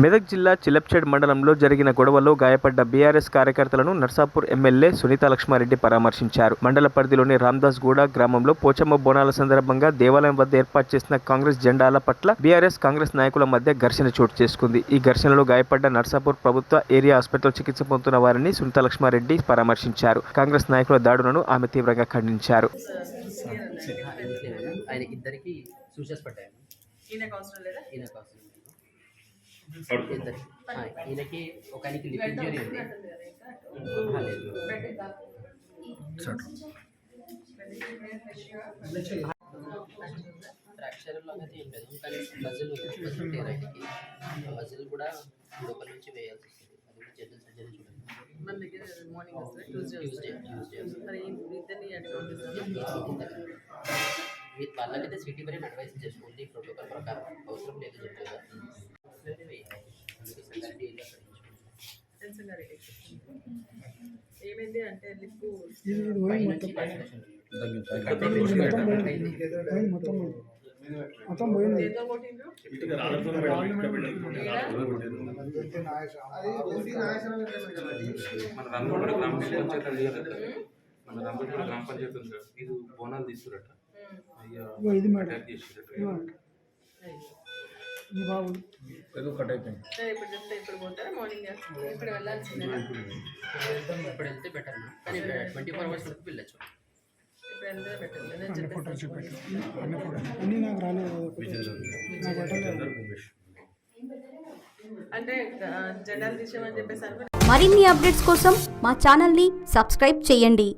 మెదక్ జిల్లా చిలప్చేడ్ మండలంలో జరిగిన గొడవలో గాయపడ్డ బీఆర్ఎస్ కార్యకర్తలను నర్సాపూర్ ఎమ్మెల్యే సునీత లక్ష్మారెడ్డి పరామర్శించారు. మండల పరిధిలోని రామదాస్ గూడ గ్రామంలో పోచమ్మ బోనాల సందర్భంగా దేవాలయం వద్ద ఏర్పాటు చేసిన కాంగ్రెస్ జెండాల పట్ల బీఆర్ఎస్ కాంగ్రెస్ నాయకుల మధ్య ఘర్షణ చోటు చేసుకుంది. ఈ ఘర్షణలో గాయపడ్డ నర్సాపూర్ ప్రభుత్వ ఏరియా హాస్పిటల్ చికిత్స పొందుతున్న వారిని సునీత లక్ష్మారెడ్డి పరామర్శించారు. కాంగ్రెస్ నాయకుల దాడులను ఆమె తీవ్రంగా ఖండించారు. ఈయనకి ఒక ఆయనకి లిప్ ఇంజరీ ఉంది. ఫ్రాక్చర్లో అయితే ఏం లేదు, కానీ మజిల్ ఆయనకి మజిల్ కూడా లోపల నుంచి వేయాల్సి వస్తుంది. అది కూడా జనరల్ సర్జరీ చూడండి. మన దగ్గర మార్నింగ్ వస్తుంది ట్యూస్డే మరి ఇద్దరిని వాళ్ళకైతే సిటీ మరి అడ్వైస్ చేసుకోండి. ప్రోటోకాల్ ప్రకారం అవసరం లేదు జనరల్గా ఏమైంది అంటే లిప్పు మొత్తం పోయింది. మన రంగోడ గ్రామ పంచాయతీ ఉంది, ఇది బోనాలు తీసుకురట. ఇది మేడం బాబు ఏదో కట్ అయిపోయింది. ఇప్పుడు చెప్తే ఇప్పుడు పోతారా మార్నింగ్ ఇప్పుడు వెళ్ళాల్సిందే. ఇప్పుడు వెళ్తే బెటర్, కానీ 24 hours వరకు వెళ్ళచ్చు. ఇప్పుడు వెళ్తే బెటర్. అన్ని ఫోటోలు చూపెట్టు, అన్నీ నాకు రాలేదు. నాకు పెట్టలేదు. అంటే జెండాలు తీసామని చెప్పేసి మరిన్ని అప్డేట్స్ కోసం మా ఛానల్ని సబ్స్క్రైబ్ చేయండి.